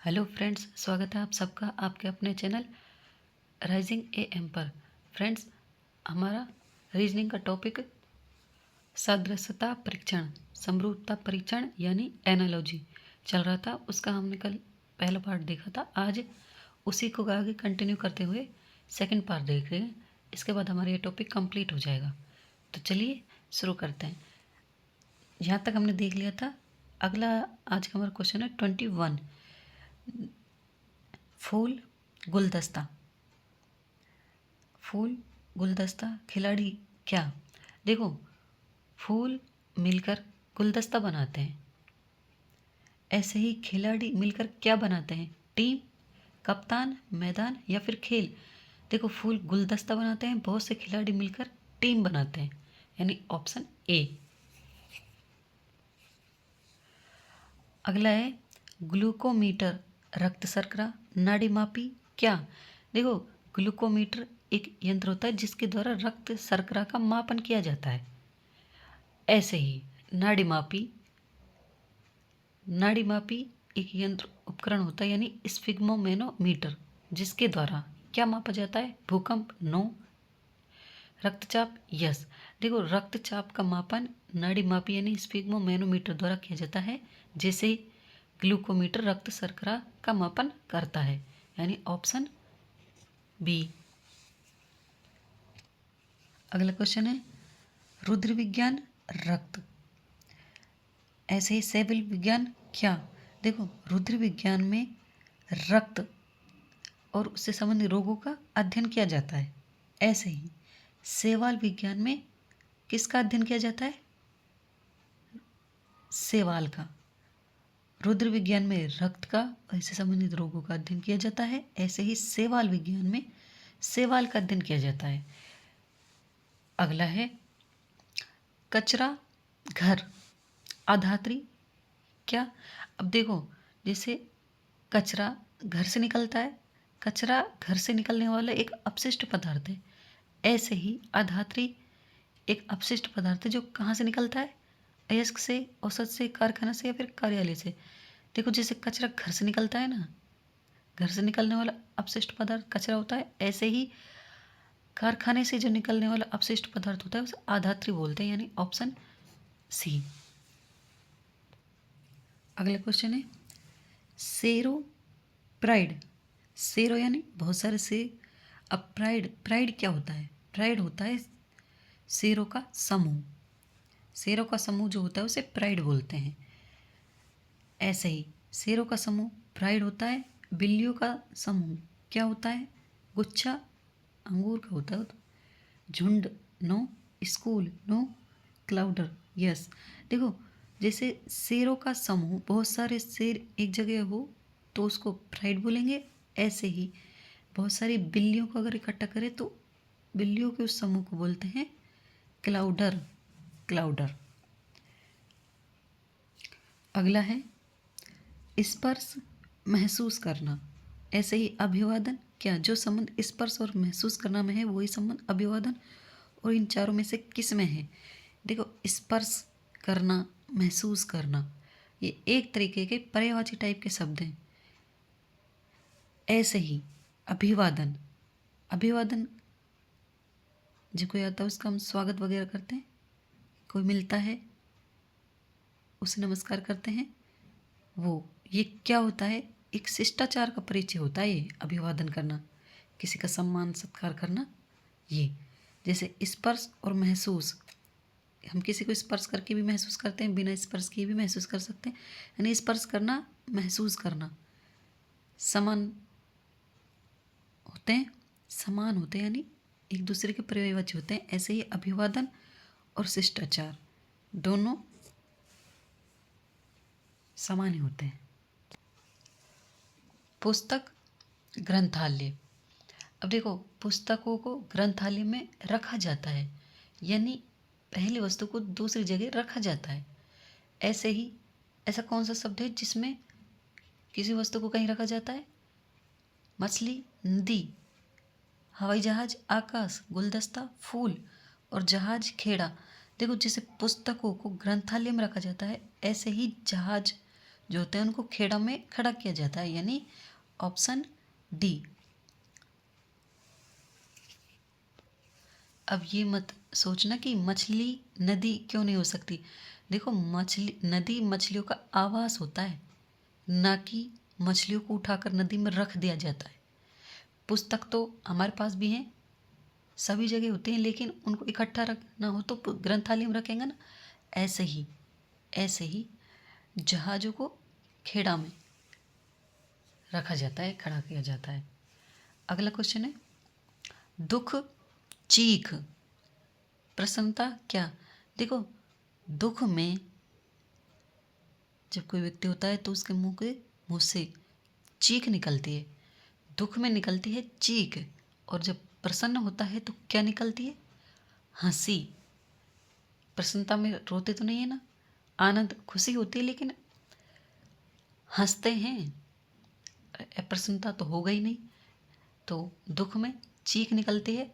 Hello friends, स्वागत है आप सबका आपके अपने चैनल राइजिंग एएम पर। फ्रेंड्स, हमारा रीजनिंग का टॉपिक सदृशता परीक्षण, समरूपता परीक्षण यानी एनालॉजी चल रहा था। उसका हमने कल पहला पार्ट देखा था। आज उसी को आगे कंटिन्यू करते हुए सेकंड पार्ट देख रहे हैं। इसके बाद हमारा ये टॉपिक कंप्लीट हो जाएगा। तो चलिए शुरू करते हैं। यहाँ तक हमने देख लिया था। अगला आज का हमारा क्वेश्चन है 21। फूल गुलदस्ता, फूल गुलदस्ता खिलाड़ी क्या? देखो, फूल मिलकर गुलदस्ता बनाते हैं, ऐसे ही खिलाड़ी मिलकर क्या बनाते हैं? टीम, कप्तान, मैदान या फिर खेल। देखो, फूल गुलदस्ता बनाते हैं, बहुत से खिलाड़ी मिलकर टीम बनाते हैं, यानी ऑप्शन ए। अगला है ग्लूकोमीटर, रक्त शर्करा नाड़ी मापी क्या? देखो, ग्लूकोमीटर एक यंत्र होता है जिसके द्वारा रक्त शर्करा का मापन किया जाता है। ऐसे ही नाड़ी मापी, नाड़ी मापी एक यंत्र उपकरण होता है यानी स्फिग्मोमेनोमीटर, जिसके द्वारा क्या मापा जाता है? भूकंप नो, रक्तचाप यस। देखो, रक्तचाप का मापन नाड़ी मापी यानी स्फिग्मोमेनोमीटर द्वारा किया जाता है, जैसे ग्लूकोमीटर रक्त शर्करा का मापन करता है, यानी ऑप्शन बी। अगला क्वेश्चन है रुद्र विज्ञान रक्त, ऐसे ही शैवाल विज्ञान क्या? देखो, रुद्र विज्ञान में रक्त और उससे संबंधित रोगों का अध्ययन किया जाता है। ऐसे ही शैवाल विज्ञान में किसका अध्ययन किया जाता है? शैवाल का। रुद्र विज्ञान में रक्त का और इससे संबंधित रोगों का अध्ययन किया जाता है। ऐसे ही शैवाल विज्ञान में शैवाल का अध्ययन किया जाता है। अगला है कचरा घर अधात्री क्या? अब देखो, जैसे कचरा घर से निकलता है, कचरा घर से निकलने वाला एक अपशिष्ट पदार्थ है। ऐसे ही अधात्री एक अपशिष्ट पदार्थ है जो कहाँ से निकलता है? अयस्क से, औसत से, कारखाना से या फिर कार्यालय से। देखो, जैसे कचरा घर से निकलता है ना, घर से निकलने वाला अपशिष्ट पदार्थ कचरा होता है, ऐसे ही कारखाने से जो निकलने वाला अपशिष्ट पदार्थ होता है उसे आधात्री बोलते हैं, यानी ऑप्शन सी। अगला क्वेश्चन है सेरो प्राइड, सेरो यानी बहुत सारे शेर। अब प्राइड, प्राइड क्या होता है? प्राइड होता है शेरों का समूह, शेरों का समूह जो होता है उसे प्राइड बोलते हैं। ऐसे ही शेरों का समूह प्राइड होता है। बिल्लियों का समूह क्या होता है? गुच्छा अंगूर का होता है। झुंड नो, स्कूल नो, क्लाउडर यस। देखो, जैसे शेरों का समूह, बहुत सारे शेर एक जगह हो तो उसको प्राइड बोलेंगे। ऐसे ही बहुत सारी बिल्लियों को अगर इकट्ठा करें तो बिल्लियों के उस समूह को बोलते हैं क्लाउडर, क्लाउडर। अगला है स्पर्श महसूस करना, ऐसे ही अभिवादन क्या? जो संबंध स्पर्श और महसूस करना में है वही संबंध अभिवादन और इन चारों में से किस में है? देखो, स्पर्श करना, महसूस करना, ये एक तरीके के पर्यायवाची टाइप के शब्द हैं। ऐसे ही अभिवादन, अभिवादन जो कोई आता है उसका हम स्वागत वगैरह करते हैं, कोई मिलता है उसे नमस्कार करते हैं, वो ये क्या होता है? एक शिष्टाचार का परिचय होता है ये अभिवादन करना, किसी का सम्मान सत्कार करना। ये जैसे स्पर्श और महसूस, हम किसी को स्पर्श करके भी महसूस करते हैं, बिना स्पर्श किए भी महसूस कर सकते हैं, यानी स्पर्श करना, महसूस करना समान होते हैं, समान होते हैं, यानी एक दूसरे के पर्यायवाची होते हैं। ऐसे ही अभिवादन और शिष्टाचार दोनों समान ही होते हैं। पुस्तक ग्रंथालय, अब देखो, पुस्तकों को ग्रंथालय में रखा जाता है, यानी पहली वस्तु को दूसरी जगह रखा जाता है। ऐसे ही ऐसा कौन सा शब्द है जिसमें किसी वस्तु को कहीं रखा जाता है? मछली नदी, हवाई जहाज आकाश, गुलदस्ता फूल और जहाज खेड़ा। देखो, जैसे पुस्तकों को ग्रंथालय में रखा जाता है, ऐसे ही जहाज जो होते हैं उनको खेड़ा में खड़ा किया जाता है, यानी ऑप्शन डी। अब ये मत सोचना कि मछली नदी क्यों नहीं हो सकती। देखो, मछली नदी मछलियों का आवास होता है, ना कि मछलियों को उठाकर नदी में रख दिया जाता है। पुस्तक तो हमारे पास भी हैं, सभी जगह होते हैं, लेकिन उनको इकट्ठा रखना हो तो ग्रंथालय में रखेंगे ना। ऐसे ही जहाज़ों को खेड़ा में रखा जाता है, खड़ा किया जाता है। अगला क्वेश्चन है, दुख, चीख, प्रसन्नता क्या। देखो, दुख में जब कोई व्यक्ति होता है तो उसके मुंह से चीख निकलती है। दुख में निकलती है चीख, और जब प्रसन्न होता है तो क्या निकलती है, हंसी। प्रसन्नता में रोते तो नहीं है ना, आनंद खुशी होती है, लेकिन हंसते हैं। प्रसन्नता तो होगा ही नहीं। तो दुख में चीख निकलती है,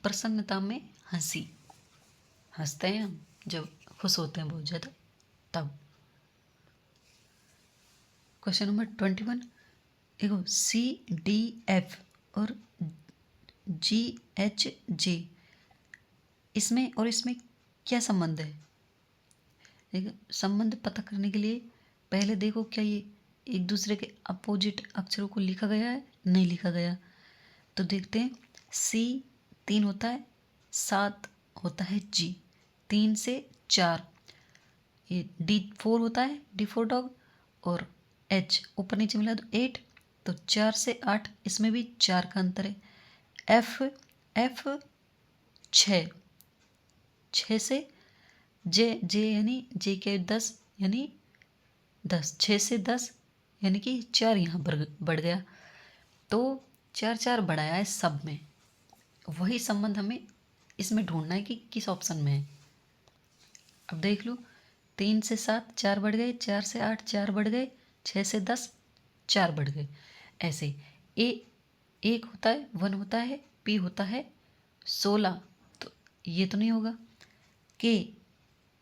प्रसन्नता में हंसी। हंसते हैं हम जब खुश होते हैं बहुत ज़्यादा, तब। क्वेश्चन नंबर 21, देखो, CDF और GHJ, इसमें और इसमें क्या संबंध है। देखो, संबंध पता करने के लिए पहले देखो क्या ये एक दूसरे के अपोजिट अक्षरों को लिखा गया है, नहीं लिखा गया। तो देखते हैं, C 3 होता है, 7 होता है G, 3 से 4, ये D4 होता है, D4 डॉग, और H ऊपर नीचे मिला तो 8, तो 4 से 8, इसमें भी 4 का अंतर है। F 6, 6 से J यानी J के 10, यानी 10, 6 से 10 यानी कि 4 यहाँ पर बढ़ गया। तो 4 4 बढ़ाया है सब में। वही संबंध हमें इसमें ढूंढना है कि किस ऑप्शन में है। अब देख लो, 3 से 7 4 बढ़ गए, 4 से 8 4 बढ़ गए, 6 से 10 4 बढ़ गए। ऐसे ए 1 होता है, 1 होता है, P होता है 16, तो ये तो नहीं होगा। के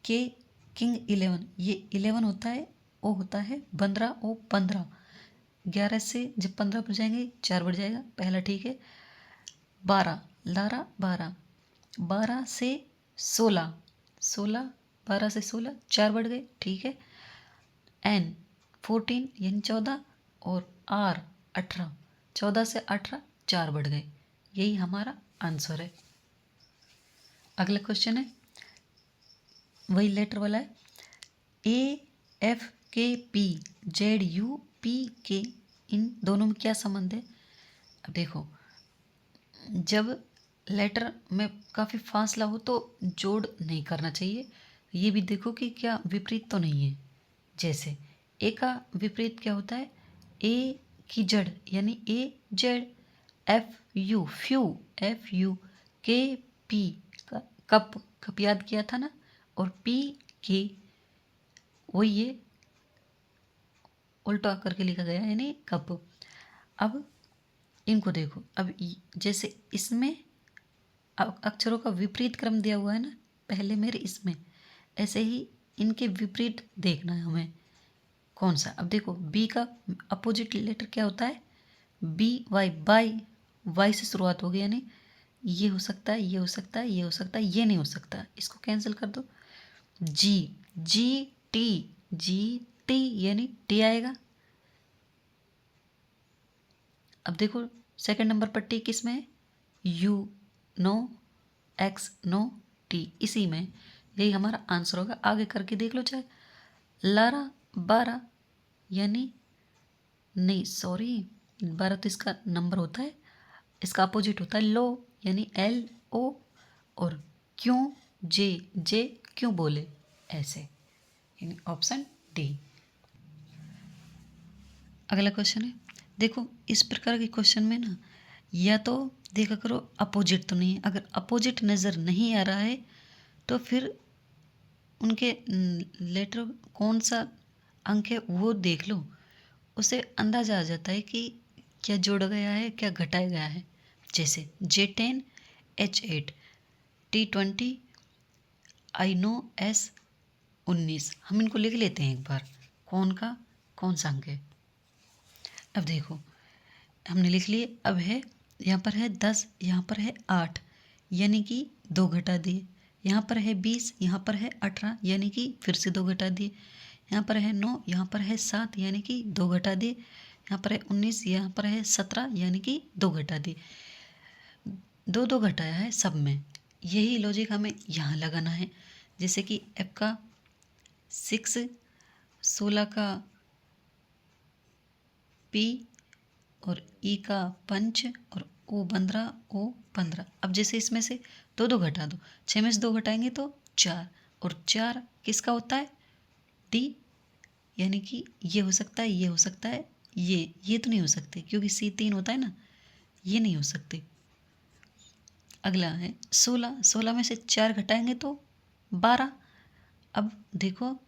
किंग 11, ये 11 होता है, ओ होता है 15, ओ 15, 11 से जब 15 पर जाएंगे 4 बढ़ जाएगा, पहला ठीक है। 12 लारा 12, 12 से 16, 16, 12 से 16 4 बढ़ गए, ठीक है। N 14 यानी 14, और R 18, 14 से 18 4 बढ़ गए। यही हमारा आंसर है। अगला क्वेश्चन है, वही लेटर वाला है, AFKP ZUPK, इन दोनों में क्या संबंध है। अब देखो, जब लेटर में काफ़ी फासला हो तो जोड़ नहीं करना चाहिए। ये भी देखो कि क्या विपरीत तो नहीं है। जैसे ए का विपरीत क्या होता है, ए की जड़ यानी ए जेड, FU फ्यू, FU, KP का कप याद किया था ना, और PK वही ये उल्टा करके लिखा गया यानी कप। अब इनको देखो, अब जैसे इसमें अक्षरों का विपरीत क्रम दिया हुआ है ना, पहले मेरे इसमें, ऐसे ही इनके विपरीत देखना है हमें कौन सा। अब देखो, बी का अपोजिट लेटर क्या होता है, BY, वाई से शुरुआत होगी, यानी ये हो सकता है, ये हो सकता है, ये हो सकता है, ये नहीं हो सकता, इसको कैंसिल कर दो। GT यानी टी आएगा। अब देखो, सेकंड नंबर पर टी किस में है, U no, X no, T इसी में, यही हमारा आंसर होगा। आगे करके देख लो चाहे। लारा 12 यानी नहीं, सॉरी, 12 तो इसका नंबर होता है, इसका अपोजिट होता है लो, यानी LO, और क्यों जे क्यों बोले, ऐसे, यानी ऑप्शन डी। अगला क्वेश्चन है, देखो इस प्रकार के क्वेश्चन में ना, या तो देखा करो अपोजिट तो नहीं है। अगर अपोजिट नज़र नहीं आ रहा है तो फिर उनके लेटर कौन सा अंक है वो देख लो, उसे अंदाज़ा आ जाता है कि क्या जोड़ा गया है, क्या घटाया गया है। जैसे J10 H8 T20 I know S19, हम इनको लिख लेते हैं एक बार, कौन का कौन सा अंक है। अब देखो हमने लिख लिए। अब है यहाँ पर है 10, यहाँ पर है 8, यानी कि 2 घटा दिए। यहाँ पर है 20, यहाँ पर है 18, यानी कि फिर से 2 घटा दिए। यहाँ पर है 9, यहाँ पर है 7, यानी कि 2 घटा दिए। यहाँ पर है 19, यहाँ पर है 17, यानी कि 2 घटा दिए। 2 घटाया है सब में। यही लॉजिक हमें यहाँ लगाना है। जैसे कि F का 6, 16 का P और E का पंच और O15। अब जैसे इसमें से 2 घटा दो, 6 में से 2 घटाएंगे तो 4, और 4 किसका होता है, D, यानी कि ये हो सकता है, ये हो सकता है, ये तो नहीं हो सकते क्योंकि C 3 होता है ना, ये नहीं हो सकते। अगला है 16, 16 में से 4 घटाएंगे तो 12। अब देखो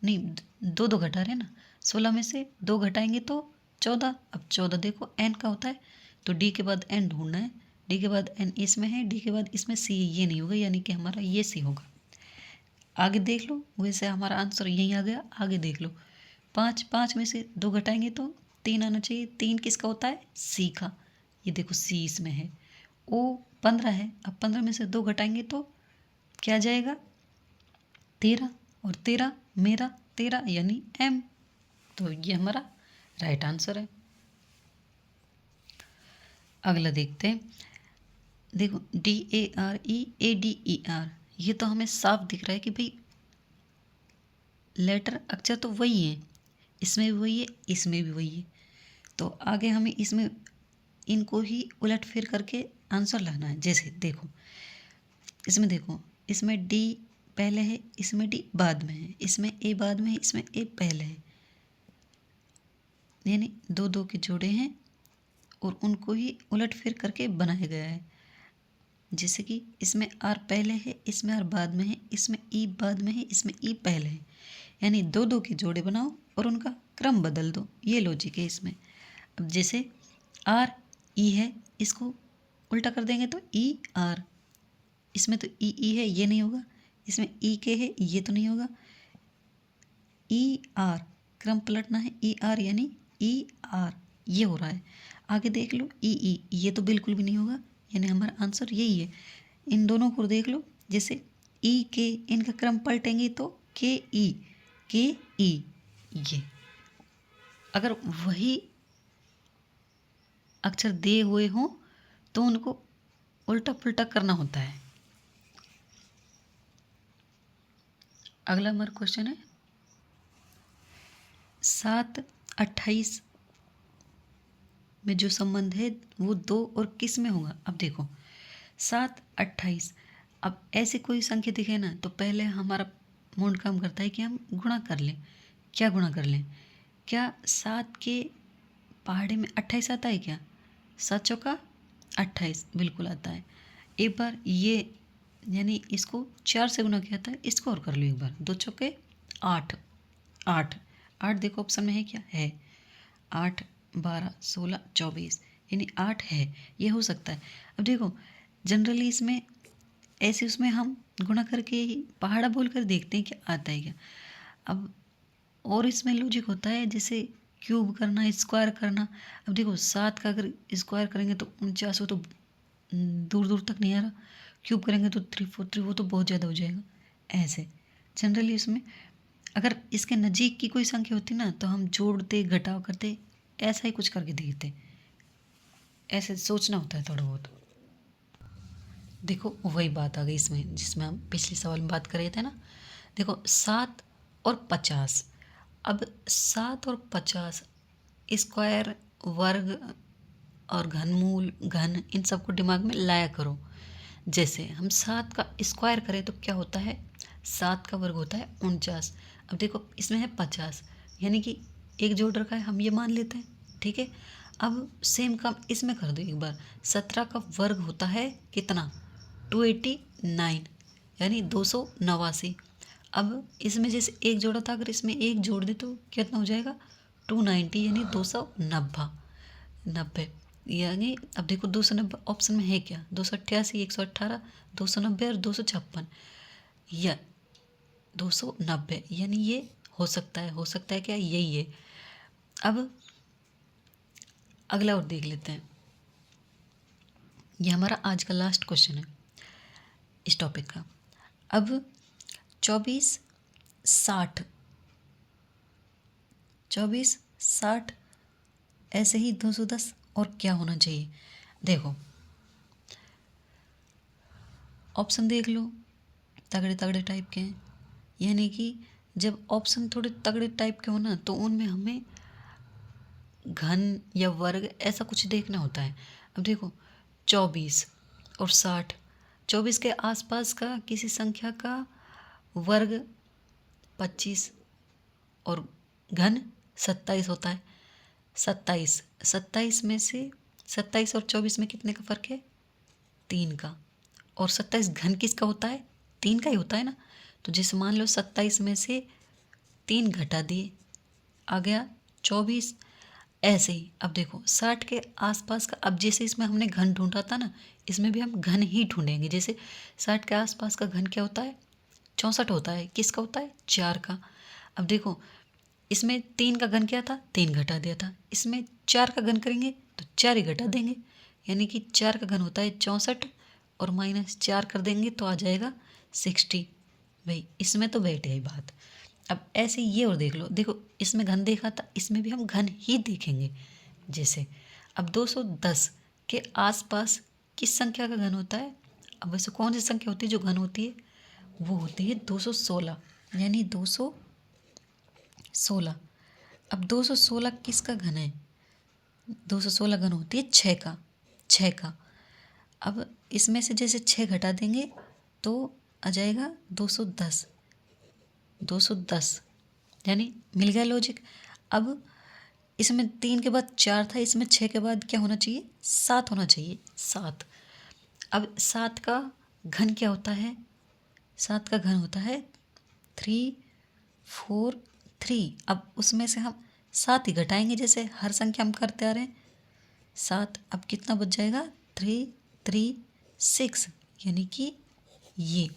नहीं, 2 घटा रहे ना, 16 में से 2 घटाएंगे तो 14। अब 14 देखो n का होता है तो d के बाद n ढूंढना है। d के बाद n इसमें है, d के बाद इसमें c, ये नहीं होगा, यानी कि हमारा ये c होगा। आगे देख लो, वैसे हमारा आंसर यही आ गया। आगे देख लो 5, 5 में से 2 घटाएंगे तो 3 आना चाहिए। 3 किसका होता है, c का, ये देखो c इसमें है। o 15 है। अब 15 में से 2 घटाएंगे तो क्या जाएगा, 13, और 13 मेरा 13 यानी m, तो ये हमारा राइट आंसर है। अगला देखते हैं। देखो DARE ADER, ये तो हमें साफ दिख रहा है कि भाई लेटर अक्षर तो वही है, इसमें भी वही है, इसमें भी वही है। तो आगे हमें इसमें इनको ही उलट फेर करके आंसर लाना है। जैसे देखो इसमें, देखो इसमें D पहले है, इसमें D बाद में है, इसमें A बाद में है, इसमें A पहले है, यानी 2 के जोड़े हैं और उनको ही उलट फेर करके बनाया गया है। जैसे कि इसमें R पहले है, इसमें R बाद में है, इसमें E बाद में है, इसमें E पहले है, यानी 2 के जोड़े बनाओ और उनका क्रम बदल दो, ये लॉजिक है इसमें। अब जैसे R E है, इसको उल्टा कर देंगे तो ER, इसमें तो E है, ये नहीं होगा, इसमें EK है, ये तो नहीं होगा, ER, क्रम पलटना है, ER यानी ER, ये हो रहा है। आगे देख लो EE, ये तो बिल्कुल भी नहीं होगा, यानी हमारा आंसर यही है। इन दोनों को देख लो, जैसे EK, इनका क्रम पलटेंगे तो KE, ये अगर वही अक्षर दिए हुए हों तो उनको उल्टा पुल्टा करना होता है। अगला हमारा क्वेश्चन है 7-28 में जो संबंध है वो 2 और किस में होगा। अब देखो 7-28, अब ऐसे कोई संख्या दिखे ना तो पहले हमारा मूड काम करता है कि हम गुणा कर लें। क्या गुणा कर लें, क्या 7 के पहाड़े में 28 आता है क्या, 7 चौका 28 बिल्कुल आता है। एक बार ये यानी इसको 4 से गुना किया था, इसको और कर लो एक बार, 2 चौके 8, 8 देखो ऑप्शन में है क्या, है 8, 12, 16, 24, यानी 8 है, ये हो सकता है। अब देखो जनरली इसमें ऐसे उसमें हम गुणा करके ही पहाड़ा बोल कर देखते हैं क्या आता है क्या। अब और इसमें लॉजिक होता है जैसे क्यूब करना, स्क्वायर करना। अब देखो 7 का अगर स्क्वायर करेंगे तो 49, वो तो दूर दूर तक नहीं आ रहा, क्यूब करेंगे तो 343, वो तो बहुत ज़्यादा हो जाएगा। ऐसे जनरली उसमें अगर इसके नज़दीक की कोई संख्या होती ना तो हम जोड़ते घटाव करते, ऐसा ही कुछ करके देखते, ऐसे सोचना होता है थोड़ा बहुत। देखो वही बात आ गई इसमें जिसमें हम पिछले सवाल में बात कर रहे थे ना। देखो 7 और 50, अब 7 और 50 स्क्वायर, वर्ग और घनमूल, घन, इन सबको दिमाग में लाया करो। जैसे हम 7 का स्क्वायर करें तो क्या होता है, 7 का वर्ग होता है 49। अब देखो इसमें है 50, यानी कि एक जोड़ रखा है, हम ये मान लेते हैं, ठीक है। अब सेम काम इसमें कर दो एक बार, 17 का वर्ग होता है कितना, 289, यानी 289। अब इसमें जैसे एक जोड़ा था, अगर इसमें एक जोड़ दे तो कितना हो जाएगा, 290, यानी 290, यानी अब देखो 290 ऑप्शन में है क्या, 288, 118, 290 और 256, या 290, यानी ये हो सकता है क्या, यही है। अब अगला और देख लेते हैं। ये हमारा आज का लास्ट क्वेश्चन है इस टॉपिक का। अब 24 60 24 60 ऐसे ही 210 और क्या होना चाहिए। देखो ऑप्शन देख लो, तगड़े तगड़े टाइप के हैं। यानी कि जब ऑप्शन थोड़े तगड़े टाइप के हो ना, तो उनमें हमें घन या वर्ग ऐसा कुछ देखना होता है। अब देखो 24 और 60, 24 के आसपास का किसी संख्या का वर्ग 25 और घन 27 होता है। 27 में से 27 और 24 में कितने का फ़र्क है, 3 का। और 27 घन किसका होता है, 3 का ही होता है ना। तो जैसे मान लो 27 में से 3 घटा दिए, आ गया 24। ऐसे ही अब देखो 60 के आसपास का, अब जैसे इसमें हमने घन ढूंढा था ना, इसमें भी हम घन ही ढूंढेंगे। जैसे 60 के आसपास का घन क्या होता है, 64 होता है। किसका होता है, 4 का। अब देखो इसमें 3 का घन क्या था, 3 घटा दिया था। इसमें 4 का घन करेंगे तो 4 ही घटा देंगे, यानी कि 4 का घन होता है 64 और -4 कर देंगे तो आ जाएगा 60। भाई इसमें तो बैठ गई बात। अब ऐसे ये और देख लो, देखो इसमें घन देखा था, इसमें भी हम घन ही देखेंगे। जैसे अब 210 के आसपास किस संख्या का घन होता है। अब वैसे कौन सी संख्या होती है जो घन होती है, वो होती है 216, यानी 216। अब 216 किसका घन है, 216 घन होती है 6 का। अब इसमें से जैसे 6 घटा देंगे तो आ जाएगा 210, यानी मिल गया लॉजिक। अब इसमें 3 के बाद 4 था, इसमें 6 के बाद क्या होना चाहिए, 7 होना चाहिए, 7। अब 7 का घन क्या होता है, 7 का घन होता है 3 4 3। अब उसमें से हम 7 ही घटाएंगे, जैसे हर संख्या हम करते आ रहे हैं 7। अब कितना बच जाएगा, 3 3 6, यानी कि ये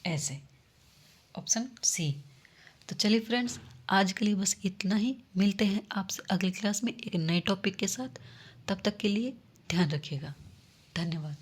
ऐसे ऑप्शन सी। तो चलिए फ्रेंड्स, आज के लिए बस इतना ही। मिलते हैं आपसे अगली क्लास में एक नए टॉपिक के साथ। तब तक के लिए ध्यान रखिएगा। धन्यवाद।